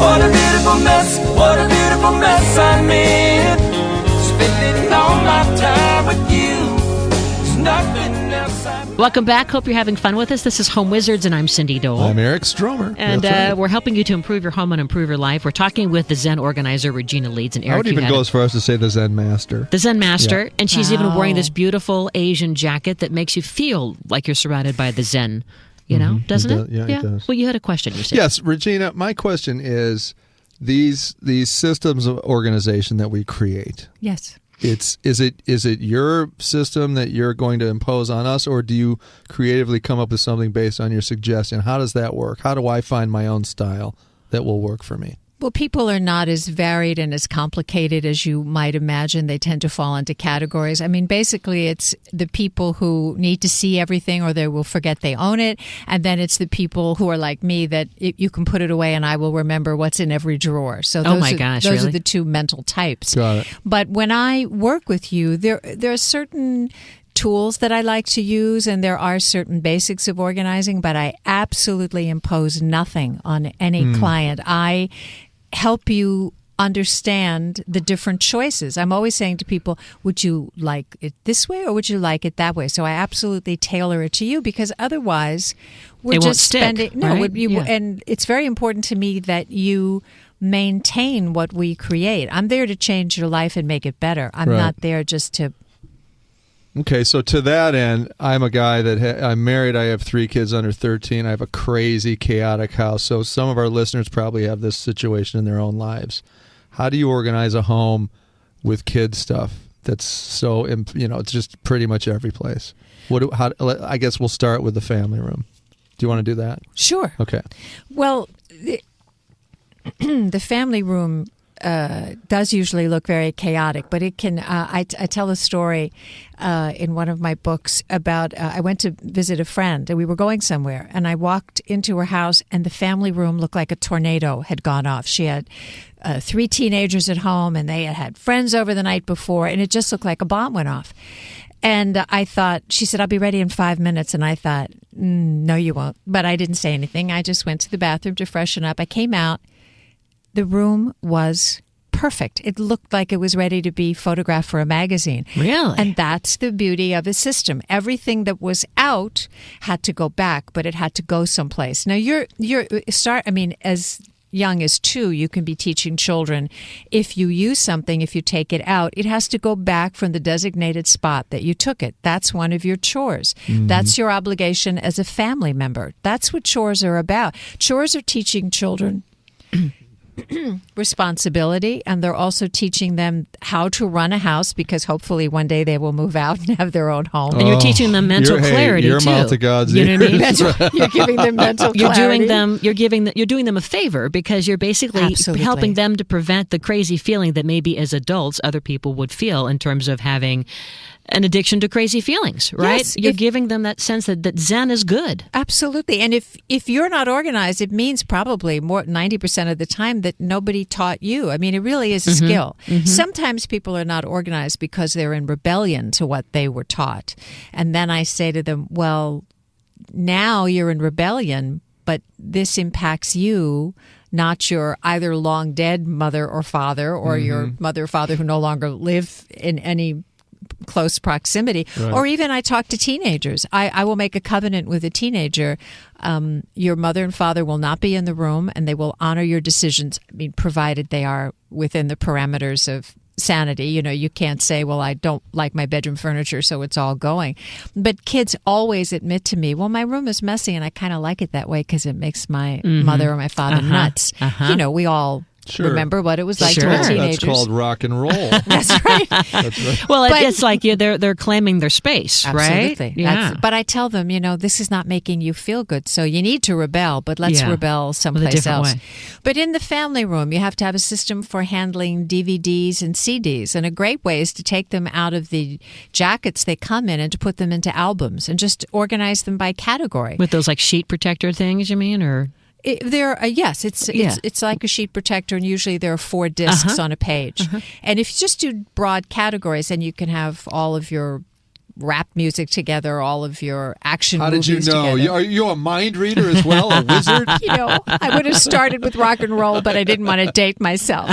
What a beautiful mess I made. Spending all my time with you. There's nothing else I made. Welcome back. Hope you're having fun with us. This is Home Wizards, and I'm Cindy Dole. I'm Eric Stromer. And That's right. we're helping you to improve your home and improve your life. We're talking with the Zen organizer, Regina Leeds. And Eric, I would even go as far as to say the Zen Master. The Zen Master. Yeah. And she's even wearing this beautiful Asian jacket that makes you feel like you're surrounded by the Zen. You know, doesn't it? Yeah, it does. Well, you had a question, you said. Yes, Regina, my question is these systems of organization that we create. Yes. Is it your system that you're going to impose on us, or do you creatively come up with something based on your suggestion? How does that work? How do I find my own style that will work for me? Well, people are not as varied and as complicated as you might imagine. They tend to fall into categories. I mean, basically, it's the people who need to see everything or they will forget they own it. And then it's the people who are like me that you can put it away and I will remember what's in every drawer. So those really? are the two mental types. Got it. But when I work with you, there are certain tools that I like to use, and there are certain basics of organizing, but I absolutely impose nothing on any client. I help you understand the different choices. I'm always saying to people, would you like it this way or would you like it that way? So I absolutely tailor it to you, because otherwise we're It won't just stick, spending right? And it's very important to me that you maintain what we create. I'm there to change your life and make it better. I'm not there just to... Okay, so to that end, I'm a guy that I'm married. I have 3 kids under 13. I have a crazy, chaotic house. So some of our listeners probably have this situation in their own lives. How do you organize a home with kid stuff that's so, it's just pretty much every place? I guess we'll start with the family room. Do you want to do that? Sure. Okay. Well, the family room does usually look very chaotic, but it can. I tell a story in one of my books about I went to visit a friend and we were going somewhere, and I walked into her house and the family room looked like a tornado had gone off. She had 3 teenagers at home and they had friends over the night before, and it just looked like a bomb went off. And I thought, she said, I'll be ready in 5 minutes. And I thought, no, you won't. But I didn't say anything. I just went to the bathroom to freshen up. I came out. The room was perfect. It looked like it was ready to be photographed for a magazine. Really? And that's the beauty of a system. Everything that was out had to go back, but it had to go someplace. Now, as young as 2, you can be teaching children, if you use something, if you take it out, it has to go back from the designated spot that you took it. That's one of your chores. Mm-hmm. That's your obligation as a family member. That's what chores are about. Chores are teaching children responsibility, and they're also teaching them how to run a house, because hopefully one day they will move out and have their own home. And you're teaching them mental clarity you're too. Mouth to God's you know what I mean? That's right. You're giving them mental clarity. You're doing them a favor, because you're basically Absolutely. helping them to prevent the crazy feeling that maybe as adults other people would feel in terms of having an addiction to crazy feelings, right? Yes, you're giving them that sense that Zen is good. Absolutely. And if you're not organized, it means probably 90% of the time that nobody taught you. I mean, it really is a skill. Mm-hmm. Sometimes people are not organized because they're in rebellion to what they were taught. And then I say to them, well, now you're in rebellion, but this impacts you, not your either long dead mother or father, or your mother or father who no longer live in any close proximity. Right. Or even I talk to teenagers. I will make a covenant with a teenager. Your mother and father will not be in the room, and they will honor your decisions, provided they are within the parameters of sanity. You can't say, well, I don't like my bedroom furniture, so it's all going. But kids always admit to me, well, my room is messy and I kind of like it that way because it makes my mother or my father nuts. We all remember what it was like to be teenagers. That's called rock and roll. That's right. That's right. Well, it's like they're claiming their space, right? Absolutely. Yeah. But I tell them, this is not making you feel good, so you need to rebel, but let's rebel someplace else. Way. But in the family room, you have to have a system for handling DVDs and CDs, and a great way is to take them out of the jackets they come in and to put them into albums and just organize them by category. With those like sheet protector things, you mean, or... Yes, it's like a sheet protector, and usually there are 4 discs on a page. And if you just do broad categories, then you can have all of your rap music together, all of your action How did movies you know? together. Are you a mind reader as well, a wizard? I would have started with rock and roll, but I didn't want to date myself.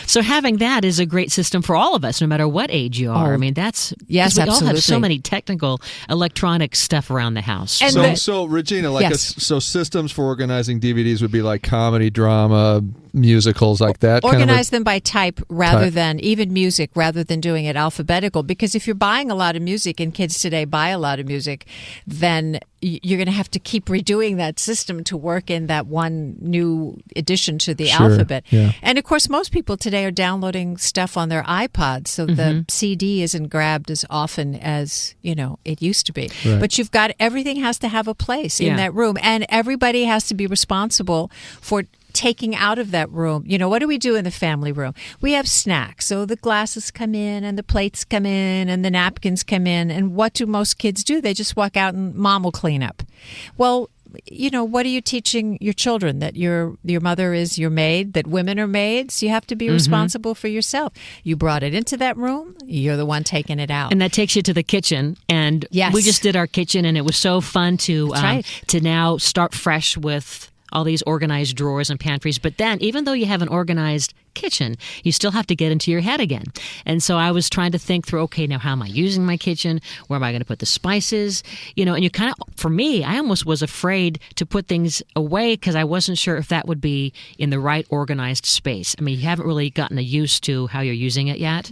So having that is a great system for all of us, no matter what age you are. Oh, I mean, that's yes, 'cause we all have so absolutely. many technical, electronic stuff around the house. And So Regina, like Yes. so systems for organizing DVDs would be like comedy, drama, musicals, like that. Organize them by type rather than even music, rather than doing it alphabetical. Because if you're buying a lot of music, and kids today buy a lot of music, then you're going to have to keep redoing that system to work in that one new addition to the Sure, alphabet. yeah. And of course, most people today are downloading stuff on their iPods, so the CD isn't grabbed as often as it used to be. Right. But you've got everything has to have a place Yeah. in that room, and everybody has to be responsible for taking out of that room. What do we do in the family room? We have snacks. So the glasses come in and the plates come in and the napkins come in. And what do most kids do? They just walk out and mom will clean up. Well, what are you teaching your children? That your mother is your maid, that women are maids? You have to be responsible for yourself. You brought it into that room. You're the one taking it out. And that takes you to the kitchen. And Yes. we just did our kitchen, and it was so fun to That's right. to now start fresh with all these organized drawers and pantries. But then, even though you have an organized kitchen, you still have to get into your head again. And so I was trying to think through, okay, now how am I using my kitchen? Where am I going to put the spices? And you kind of, for me, I almost was afraid to put things away because I wasn't sure if that would be in the right organized space. I mean, you haven't really gotten used to how you're using it yet.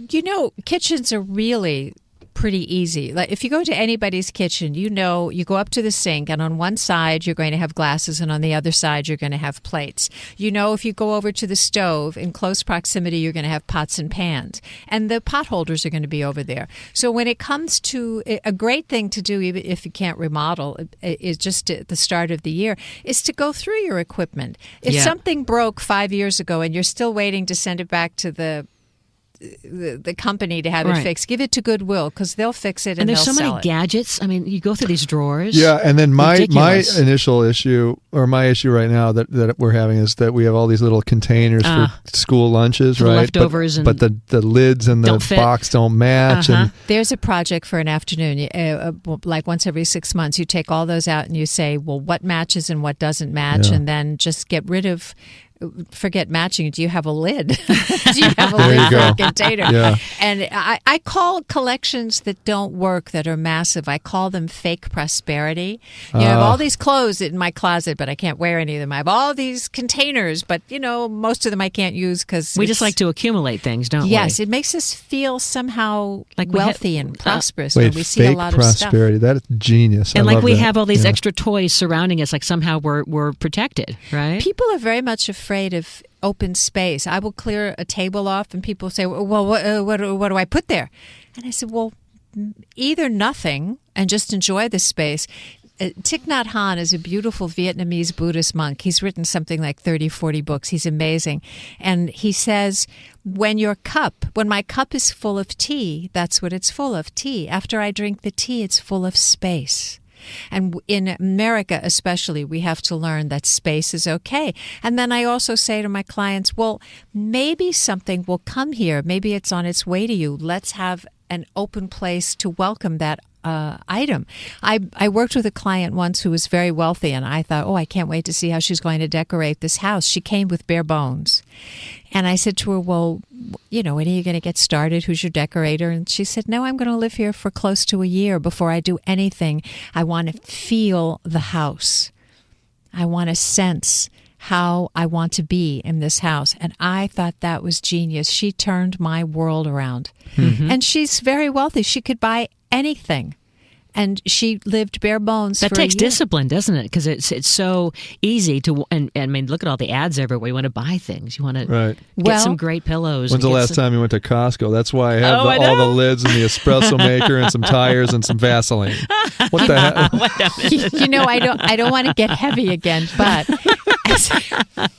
Kitchens are really pretty easy. Like if you go to anybody's kitchen, you go up to the sink, and on one side you're going to have glasses, and on the other side you're going to have plates. If you go over to the stove in close proximity, you're going to have pots and pans, and the pot holders are going to be over there. So when it comes to a great thing to do, even if you can't remodel, is just at the start of the year, is to go through your equipment. If something broke 5 years ago and you're still waiting to send it back to the company to have it fixed, give it to Goodwill, because they'll fix it and there's they'll so sell many it. gadgets. I mean, you go through these drawers. Yeah, and then my Ridiculous. initial issue, or my issue right now that we're having, is that we have all these little containers for school lunches, right? leftovers, but the lids and the don't fit. box don't match. And There's a project for an afternoon, like once every 6 months, you take all those out and you say, well, what matches and what doesn't match, and then just get rid of. Forget matching. Do you have a lid? Do you have a lid for a container? Yeah. And I call collections that don't work, that are massive, I call them fake prosperity. I have all these clothes in my closet, but I can't wear any of them. I have all these containers, but most of them I can't use because We just like to accumulate things, don't we? Yes, it makes us feel somehow Like we wealthy and prosperous wait, when we see a fake lot of stuff. prosperity. That is genius. And I like love we that. have all these Yeah. extra toys surrounding us, like somehow we're protected, right? People are very much afraid of open space. I will clear a table off, and people say, "Well, what do I put there?" And I said, "Well, either nothing and just enjoy the space." Thich Nhat Hanh is a beautiful Vietnamese Buddhist monk. He's written something like 30, 40 books. He's amazing. And he says, when my cup is full of tea, that's what it's full of, tea. After I drink the tea, it's full of space. And in America especially, we have to learn that space is okay. And then I also say to my clients, well, maybe something will come here. Maybe it's on its way to you. Let's have an open place to welcome that item. I worked with a client once who was very wealthy, and I thought, I can't wait to see how she's going to decorate this house. She came with bare bones. And I said to her, well, when are you going to get started? Who's your decorator? And she said, no, I'm going to live here for close to a year before I do anything. I want to feel the house. I want to sense how I want to be in this house. And I thought that was genius. She turned my world around. Mm-hmm. And she's very wealthy. She could buy anything. And she lived bare bones That for takes a year. discipline, doesn't it? Because it's so easy to, and I mean, look at all the ads everywhere. You want to buy things. You want to get some great pillows. When's the last time you went to Costco? That's why I have all the lids and the espresso maker and some tires and some Vaseline. What the hell? I don't want to get heavy again, but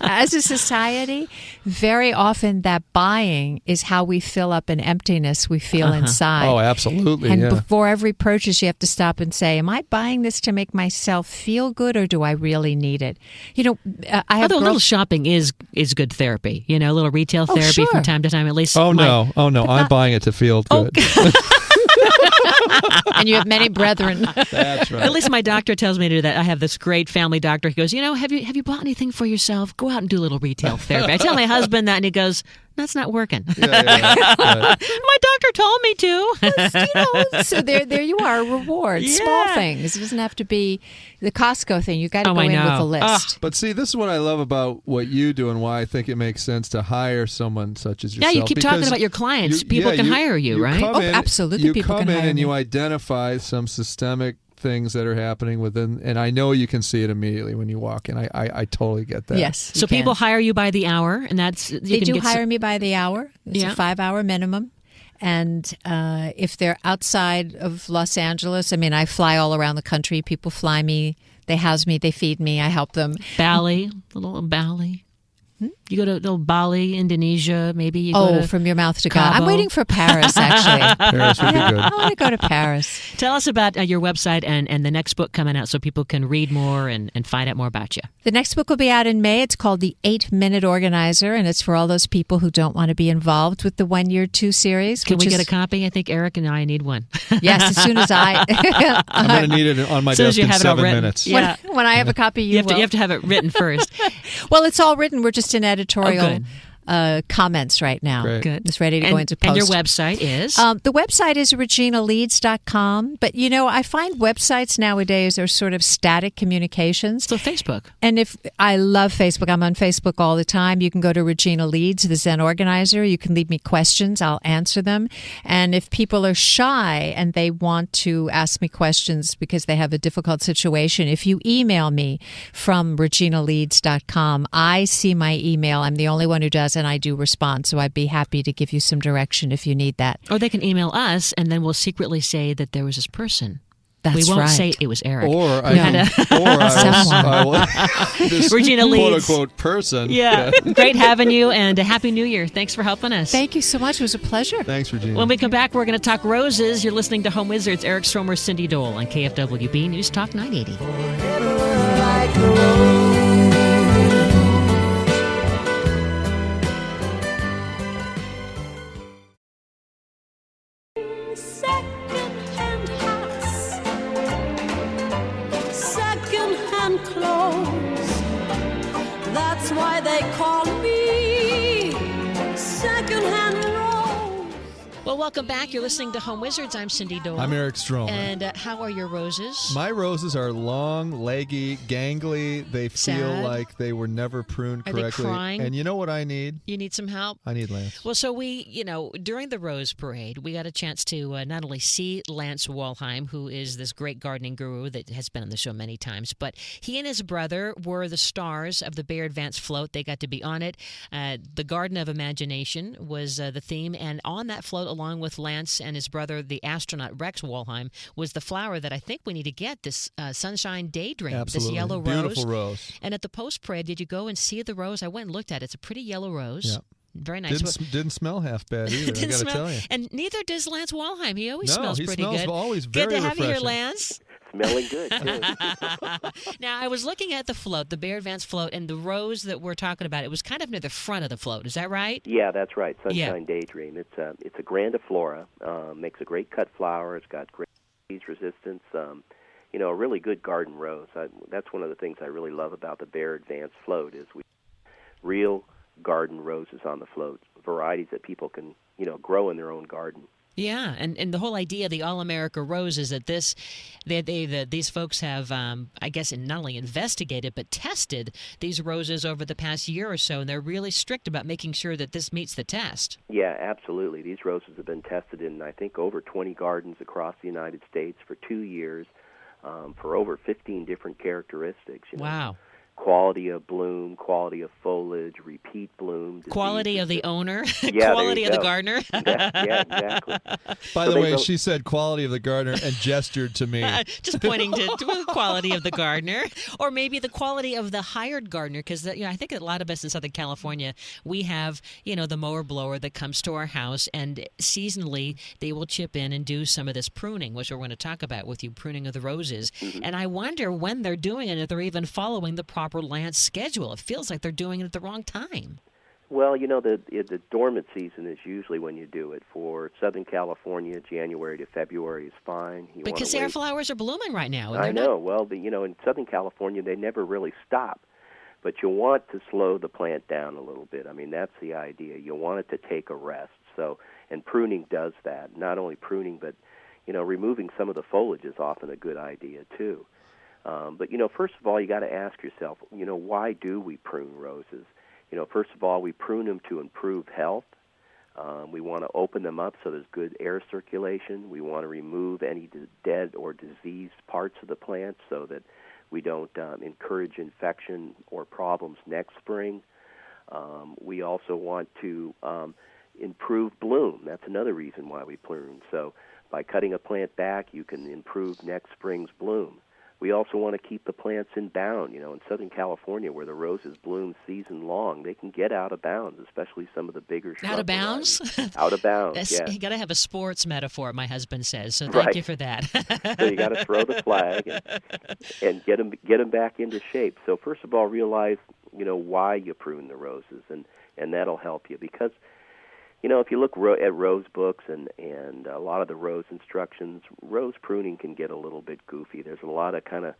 as a society, very often that buying is how we fill up an emptiness we feel inside. Oh, absolutely. And yeah. before every purchase, you have to stop and say, am I buying this to make myself feel good, or do I really need it? I have Although a little shopping is good therapy. A little retail therapy sure. from time to time, at least. Oh, no. I'm buying it to feel good. And you have many brethren. That's right. At least my doctor tells me to do that. I have this great family doctor. He goes, have you bought anything for yourself? Go out and do a little retail therapy. I tell my husband that, and he goes, that's not working. Yeah. My doctor told me to. So there you are, rewards, Yeah. small things. It doesn't have to be the Costco thing. You got to go I in with know. a list. But see, this is what I love about what you do and why I think it makes sense to hire someone such as yourself. Yeah, you keep talking because about your clients. People can hire you, right? come in- absolutely, You people come can in hire and me. you identify some systemic things that are happening within, and I know you can see it immediately when you walk in. I totally get that. Yes. So you can. people hire you by the hour, and that's you They can do get hire me by the hour. It's Yeah. a 5-hour minimum. And if they're outside of Los Angeles, I mean, I fly all around the country. People fly me. They house me. They feed me. I help them. Bali, a little Bali. You go to little Bali, Indonesia, maybe. You go to from your mouth to God. I'm Cabo. waiting for Paris, actually. Paris would be good. I want to go to Paris. Tell us about your website and the next book coming out so people can read more and find out more about you. The next book will be out in May. It's called The 8-Minute Organizer, and it's for all those people who don't want to be involved with the 1 Year 2 series. Can we which get a is- copy? I think Eric and I need one. Yes, as soon as I... I'm going to need it on my As soon as desk you in have it all 7 written. minutes. Yeah. when I have a copy, you You have to have it written first. Well, it's all written. We're just in editorial Oh, good. comments right now. Great. Good. It's ready to go into post. And your website is? The website is reginaleads.com. But, I find websites nowadays are sort of static communications. so Facebook. And if I love Facebook, I'm on Facebook all the time. You can go to Regina Leads, the Zen organizer. You can leave me questions. I'll answer them. And if people are shy and they want to ask me questions because they have a difficult situation, if you email me from reginaleads.com, I see my email. I'm the only one who does, and I do respond. So I'd be happy to give you some direction if you need that. Or they can email us, and then we'll secretly say that there was this person. That's we won't right. say it was Eric. Or I, No. can, or I will this Regina quote Leads. unquote person. Yeah. Great having you, and a Happy New Year. Thanks for helping us. Thank you so much. It was a pleasure. Thanks, Regina. When we come back, we're going to talk roses. You're listening to Home Wizards, Eric Stromer, Cindy Dole on KFWB News Talk 980. Second-hand hats, second-hand clothes. That's why they call me second-hand rose. Well, welcome back. You're listening to Home Wizards. I'm Cindy Dole. I'm Eric Stromer. And how are your roses? My roses are long, leggy, gangly. They feel Sad. like they were never pruned Are they correctly. crying? And you know what I need? You need some help? I need Lance. Well, so we, during the Rose Parade, we got a chance to not only see Lance Walheim, who is this great gardening guru that has been on the show many times, but he and his brother were the stars of the Bear Advance float. They got to be on it. The Garden of Imagination was the theme, and on that float, along with Lance and his brother, the astronaut Rex Walheim, was the flower that I think we need to get, this Sunshine Daydream, Absolutely. this yellow Beautiful rose. rose. And at the post-parade, did you go and see the rose? I went and looked at it. It's a pretty yellow rose. Yeah. Very nice. Didn't smell half bad either, I Didn't got to smell- tell you. And neither does Lance Walheim. He always No, smells he pretty smells good. always Good very to have you here, refreshing. Lance. Smelling good, too. Now, I was looking at the float, the Bear Advance float, and the rose that we're talking about, it was kind of near the front of the float. Is that right? Yeah, that's right. Yeah. Sunshine Daydream. It's a grandiflora. Makes a great cut flower. It's got great disease resistance. A really good garden rose. That's one of the things I really love about the Bear Advance float is we real garden roses on the float, varieties that people can grow in their own garden. Yeah, and the whole idea of the All-America Rose is that these folks have, I guess, not only investigated but tested these roses over the past year or so, and they're really strict about making sure that this meets the test. Yeah, absolutely. These roses have been tested in, I think, over 20 gardens across the United States for 2 years for over 15 different characteristics. Wow. Quality of bloom, quality of foliage, repeat bloom. Quality of the resistance. owner, Yeah, quality there of you the go. gardener. Yeah, exactly. By So the they way, go- she said quality of the gardener and gestured to me. Just pointing to the quality of the gardener, or maybe the quality of the hired gardener, because I think a lot of us in Southern California, we have the mower blower that comes to our house, and seasonally they will chip in and do some of this pruning, which we're going to talk about with you, pruning of the roses. Mm-hmm. And I wonder when they're doing it, if they're even following the proper Lance schedule. It feels like they're doing it at the wrong time. Well, the dormant season is usually when you do it. For Southern California, January to February is fine. Because our flowers are blooming right now. And I know. Well, in Southern California, they never really stop. But you want to slow the plant down a little bit. I mean, that's the idea. You want it to take a rest. So, and pruning does that. Not only pruning, but, removing some of the foliage is often a good idea, too. But, first of all, you got to ask yourself, why do we prune roses? First of all, we prune them to improve health. We want to open them up so there's good air circulation. We want to remove any dead or diseased parts of the plant so that we don't encourage infection or problems next spring. We also want to improve bloom. That's another reason why we prune. So by cutting a plant back, you can improve next spring's bloom. We also want to keep the plants in bound. In Southern California, where the roses bloom season long, they can get out of bounds, especially some of the bigger shrub Out of bounds? Out of bounds, yeah. You got to have a sports metaphor, my husband says, so thank you for that. So you got to throw the flag and get them back into shape. So first of all, realize, why you prune the roses, and that'll help you. Because, if you look at rose books and a lot of the rose instructions, rose pruning can get a little bit goofy. There's a lot of kind of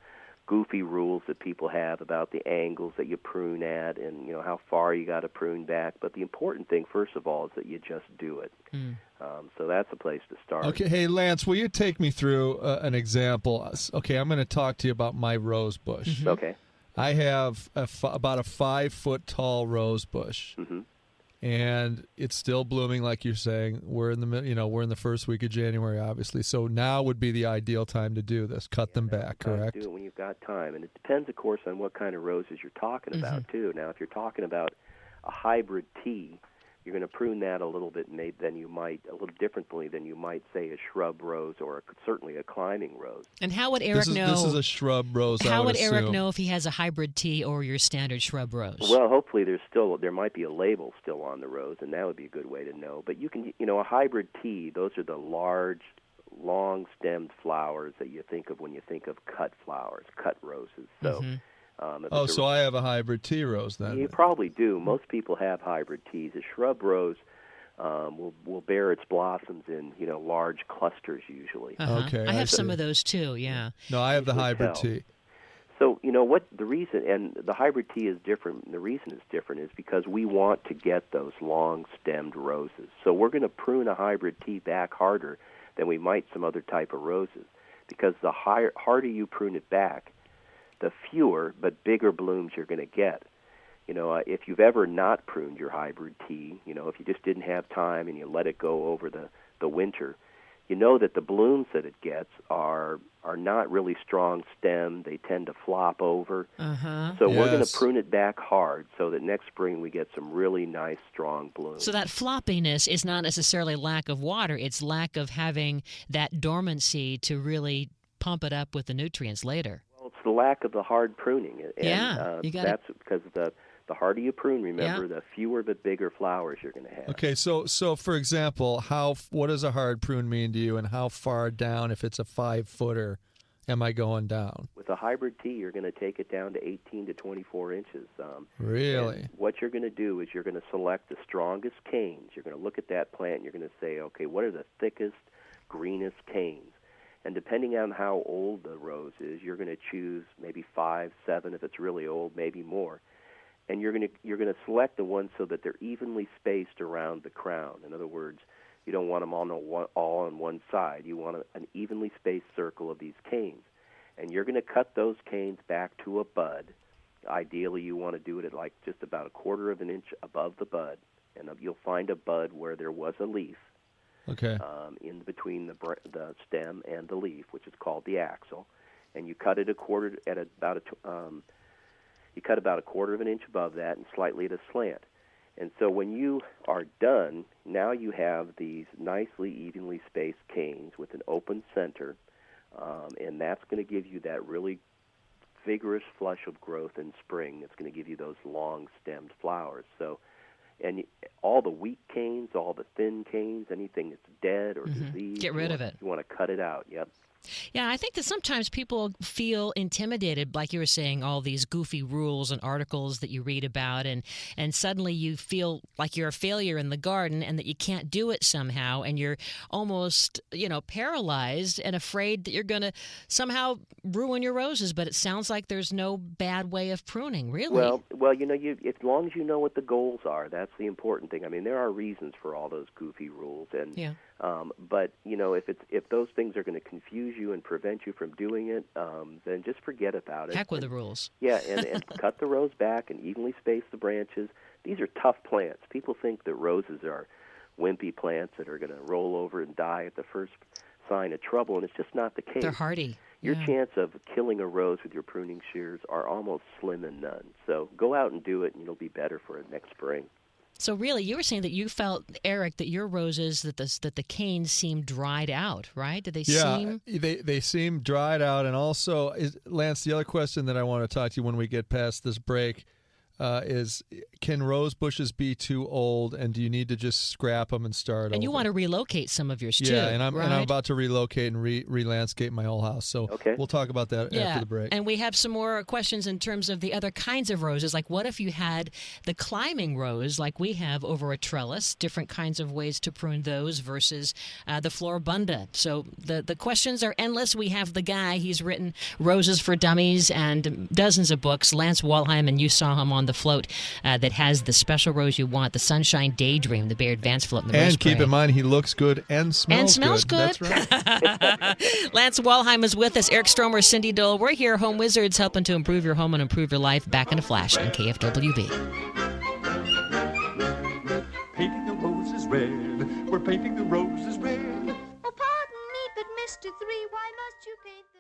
goofy rules that people have about the angles that you prune at and, how far you got to prune back. But the important thing, first of all, is that you just do it. So that's a place to start. Okay, hey, Lance, will you take me through an example? Okay, I'm going to talk to you about my rose bush. Mm-hmm. Okay. I have about a 5-foot tall rose bush. Mm-hmm. And it's still blooming, like you're saying. We're in the first week of January, obviously. So now would be the ideal time to do this. Cut them back, correct? Do it when you've got time, and it depends, of course, on what kind of roses you're talking about too. Now, if you're talking about a hybrid tea, you're going to prune that a little bit, a little differently than you might say a shrub rose or certainly a climbing rose. And how would Eric know? This is a shrub rose. How would assume. Eric know if he has a hybrid tea or your standard shrub rose? Well, hopefully there might be a label still on the rose, and that would be a good way to know. But you can, a hybrid tea, those are the large, long-stemmed flowers that you think of when you think of cut flowers, cut roses. So. So I have a hybrid tea rose then. You probably do. Most people have hybrid teas. A shrub rose will bear its blossoms in large clusters usually. Okay, I have some of those too. Yeah. No, I have the hybrid tea. So what the reason, and the hybrid tea is different. The reason it's different is because we want to get those long-stemmed roses. So we're going to prune a hybrid tea back harder than we might some other type of roses, because the harder you prune it back, the fewer but bigger blooms you're going to get. If you've ever not pruned your hybrid tea, if you just didn't have time and you let it go over the winter, you know that the blooms that it gets are not really strong stem. They tend to flop over. So we're going to prune it back hard so that next spring we get some really nice, strong blooms. So that floppiness is not necessarily lack of water. It's lack of having that dormancy to really pump it up with the nutrients later. It's the lack of the hard pruning. And, you got that's because the harder you prune, remember, the fewer but bigger flowers you're going to have. Okay, so for example, what does a hard prune mean to you, and how far down, if it's a 5-footer, am I going down? With a hybrid tea, you're going to take it down to 18 to 24 inches. Really? And what you're going to do is you're going to select the strongest canes. You're going to look at that plant and you're going to say, okay, what are the thickest, greenest canes? And depending on how old the rose is, you're going to choose maybe 5, 7 if it's really old, maybe more. And you're going to select the ones so that they're evenly spaced around the crown. In other words, you don't want them all on one side. You want an evenly spaced circle of these canes. And you're going to cut those canes back to a bud. Ideally, you want to do it at like just about 1/4 of an inch above the bud. And you'll find a bud where there was a leaf. Okay. In between the stem and the leaf, which is called the axil, and you cut it about 1/4 of an inch above that and slightly at a slant. And so when you are done, now you have these nicely evenly spaced canes with an open center, and that's going to give you that really vigorous flush of growth in spring. It's going to give you those long-stemmed flowers. So. And all the weak canes, all the thin canes, anything that's dead or diseased, get rid of it. You want to cut it out. Yep, Yeah, I think that sometimes people feel intimidated, like you were saying, all these goofy rules and articles that you read about, and suddenly you feel like you're a failure in the garden and that you can't do it somehow, and you're almost, paralyzed and afraid that you're going to somehow ruin your roses. But it sounds like there's no bad way of pruning, really. Well, as long as you know what the goals are, that's the important thing. I mean, there are reasons for all those goofy rules, and yeah. But if those things are going to confuse you and prevent you from doing it, then just forget about it. Heck with the rules. Yeah, and cut the rows back and evenly space the branches. These are tough plants. People think that roses are wimpy plants that are going to roll over and die at the first sign of trouble, and it's just not the case. They're hardy. Your chance of killing a rose with your pruning shears are almost slim and none. So go out and do it, and you'll be better for it next spring. So really, you were saying that you felt, Eric, that your roses, that the canes seemed dried out, right? Did they seem? Yeah, they seem dried out. And also, Lance, the other question that I want to talk to you when we get past this break is, can rose bushes be too old, and do you need to just scrap them and start over? And you want to relocate some of yours too, yeah, and I'm right? about to relocate and re-landscape my whole house. So we'll talk about that after the break. And we have some more questions in terms of the other kinds of roses. Like, what if you had the climbing rose like we have over a trellis, different kinds of ways to prune those versus the floribunda. So the questions are endless. We have the guy, he's written Roses for Dummies and dozens of books, Lance Walheim, and you saw him on the float that has the special rose you want, the Sunshine Daydream, the Bear Advance float in the rose And keep in mind, he looks good and smells good. That's right. Lance Walheim is with us. Eric Stromer, Cindy Dole. We're here, Home Wizards, helping to improve your home and improve your life. Back in a flash on KFWB. Painting the roses red. We're painting the roses red. Oh, pardon me, but Mr. Three, why must you paint the